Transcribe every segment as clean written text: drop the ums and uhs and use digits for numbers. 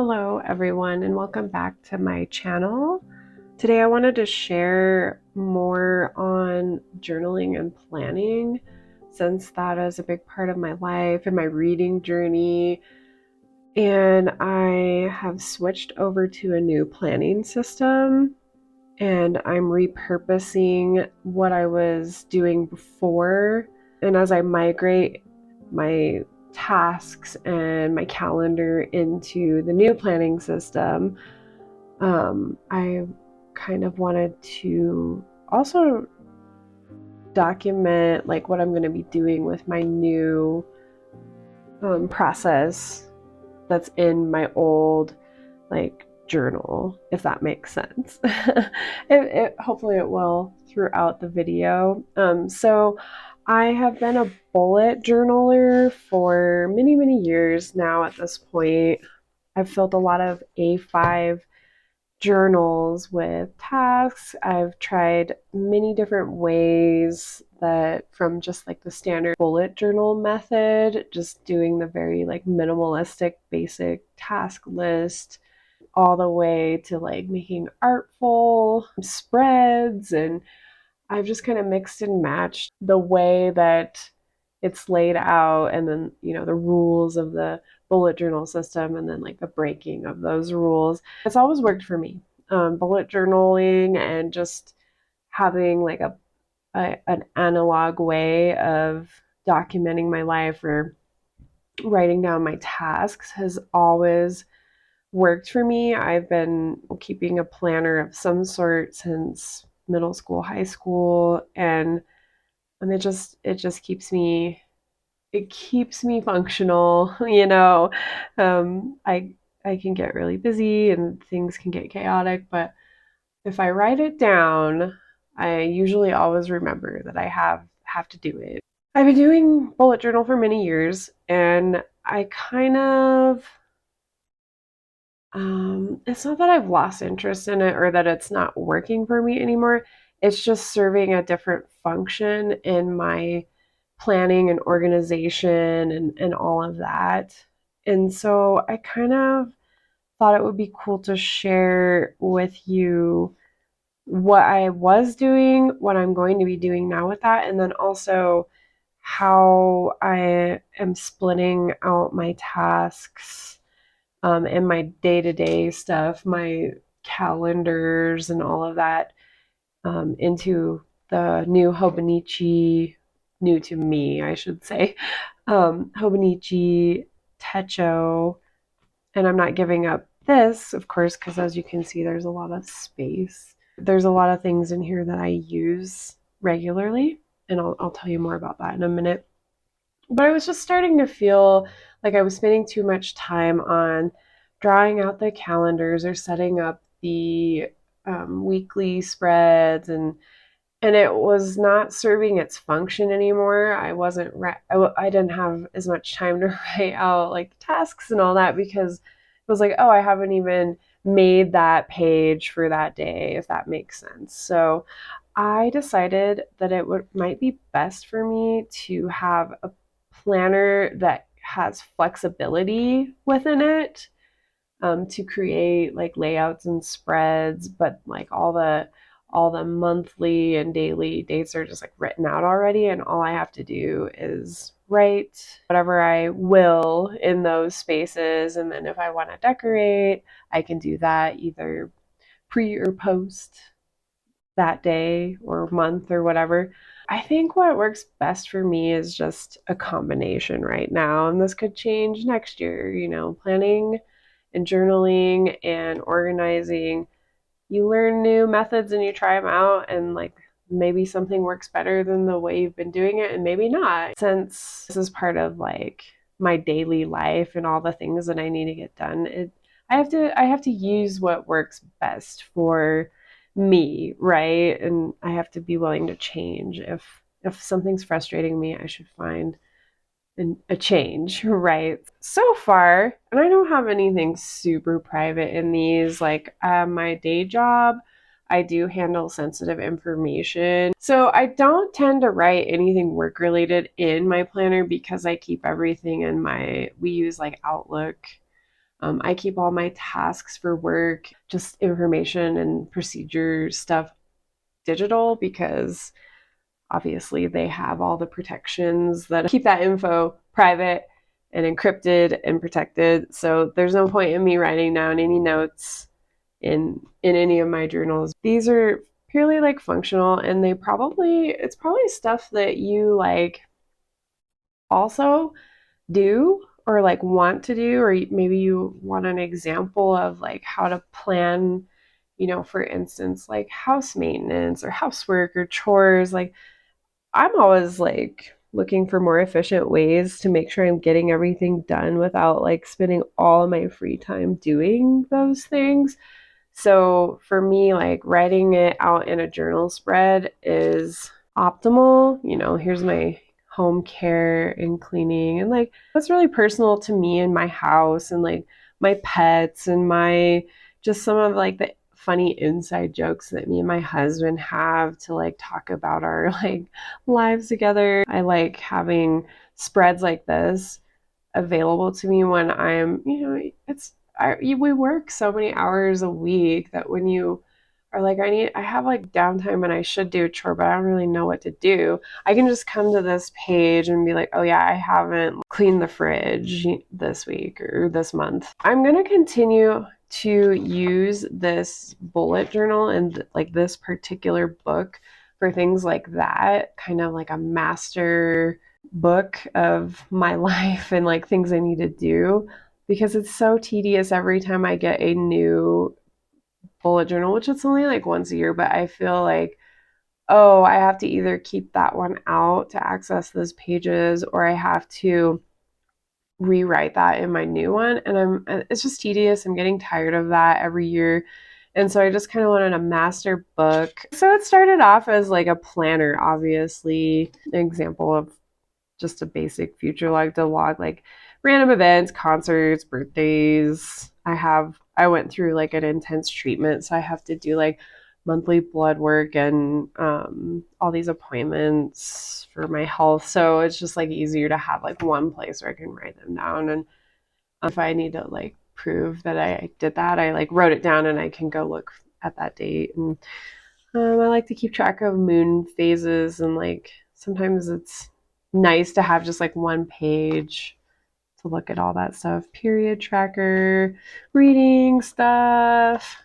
Hello everyone and welcome back to my channel. Today I wanted to share more on journaling and planning since that is a big part of my life and my reading journey. And I have switched over to a new planning system and I'm repurposing what I was doing before. And as I migrate my tasks and my calendar into the new planning system, I kind of wanted to also document like what I'm going to be doing with my new process that's in my old like journal, if that makes sense. Hopefully it will throughout the video. So I have been a bullet journaler for many years now at this point. I've filled a lot of A5 journals with tasks. I've tried many different ways that from just like the standard bullet journal method, just doing the very like minimalistic basic task list, all the way to like making artful spreads. And I've just kind of mixed and matched the way that it's laid out and then, the rules of the bullet journal system and then like the breaking of those rules. It's always worked for me. Bullet journaling and just having like an analog way of documenting my life or writing down my tasks has always worked for me. I've been keeping a planner of some sort since middle school, high school, and it just keeps me functional. I can get really busy and things can get chaotic, but if I write it down, I usually always remember that I have to do it. I've been doing bullet journal for many years, and I kind of it's not that I've lost interest in it or that it's not working for me anymore. It's just serving a different function in my planning and organization and all of that. And so I kind of thought it would be cool to share with you what I was doing, what I'm going to be doing now with that, and then also how I am splitting out my tasks and my day-to-day stuff, my calendars and all of that into the new hobonichi, new to me, I should say, hobonichi techo. And I'm not giving up this, of course, because as you can see, there's a lot of space. There's a lot of things in here that I use regularly, and I'll tell you more about that in a minute. But I was just starting to feel like I was spending too much time on drawing out the calendars or setting up the weekly spreads, and it was not serving its function anymore. I didn't have as much time to write out like tasks and all that because it was like, oh, I haven't even made that page for that day, if that makes sense. So I decided that might be best for me to have a planner that has flexibility within it, to create like layouts and spreads, but like all the monthly and daily dates are just like written out already, and all I have to do is write whatever I will in those spaces. And then if I want to decorate, I can do that either pre or post that day or month or whatever. I think what works best for me is just a combination right now, and this could change next year. Planning and journaling and organizing, you learn new methods and you try them out, and like maybe something works better than the way you've been doing it and maybe not. Since this is part of like my daily life and all the things that I need to get done, I have to use what works best for me, right? And I have to be willing to change. If something's frustrating me, I should find a change, right? So far, and I don't have anything super private in these, like my day job, I do handle sensitive information. So I don't tend to write anything work related in my planner because I keep everything we use like Outlook I keep all my tasks for work, just information and procedure stuff digital because obviously they have all the protections that keep that info private and encrypted and protected. So there's no point in me writing down any notes in any of my journals. These are purely like functional, and it's probably stuff that you like also do or like want to do, or maybe you want an example of like how to plan, for instance, like house maintenance or housework or chores. Like I'm always like looking for more efficient ways to make sure I'm getting everything done without like spending all of my free time doing those things. So for me, like writing it out in a journal spread is optimal. Here's my home care and cleaning, and like that's really personal to me and my house and like my pets and my just some of like the funny inside jokes that me and my husband have to like talk about our like lives together. I like having spreads like this available to me when I'm, we work so many hours a week that when you are like, I have like downtime and I should do a chore, but I don't really know what to do. I can just come to this page and be like, oh yeah, I haven't cleaned the fridge this week or this month. I'm going to continue to use this bullet journal and like this particular book for things like that, kind of like a master book of my life and like things I need to do, because it's so tedious every time I get a new bullet journal, which it's only like once a year, but I feel like, oh, I have to either keep that one out to access those pages or I have to rewrite that in my new one. And it's just tedious. I'm getting tired of that every year. And so I just kind of wanted a master book. So it started off as like a planner, obviously, an example of just a basic future log to log like random events, concerts, birthdays. I went through like an intense treatment, so I have to do like monthly blood work and all these appointments for my health. So it's just like easier to have like one place where I can write them down. And if I need to like prove that I did that, I like wrote it down and I can go look at that date. And I like to keep track of moon phases, and like sometimes it's nice to have just like one page to look at all that stuff. Period tracker, reading stuff,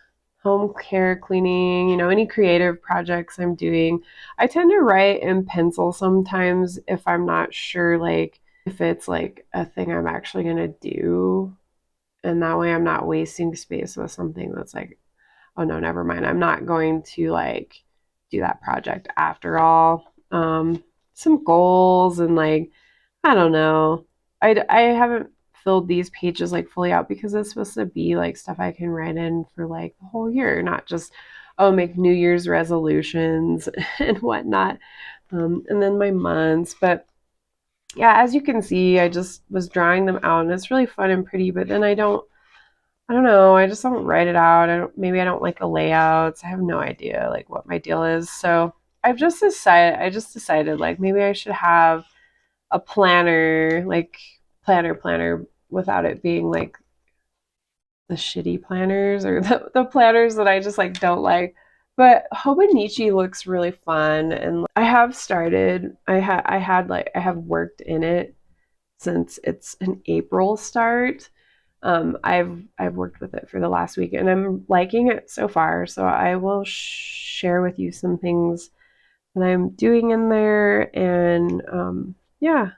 home care, cleaning, any creative projects I'm doing. I tend to write in pencil sometimes if I'm not sure, like if it's like a thing I'm actually going to do. And that way I'm not wasting space with something that's like, oh no, never mind. I'm not going to like do that project after all. Some goals and like, I don't know. I haven't filled these pages like fully out because it's supposed to be like stuff I can write in for like the whole year, not just, oh, make New Year's resolutions and whatnot. And then my months. But yeah, as you can see, I just was drawing them out and it's really fun and pretty, but then I don't know. I just don't write it out. Maybe I don't like the layouts. I have no idea like what my deal is. So I just decided like maybe I should have a planner, like planner without it being like the shitty planners or the planners that I just like don't like. But hobonichi looks really fun, and I have started. I have worked in it since it's an April start. I've worked with it for the last week and I'm liking it so far. So I will share with you some things that I'm doing in there, and yeah.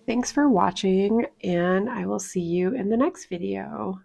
Thanks for watching, and I will see you in the next video.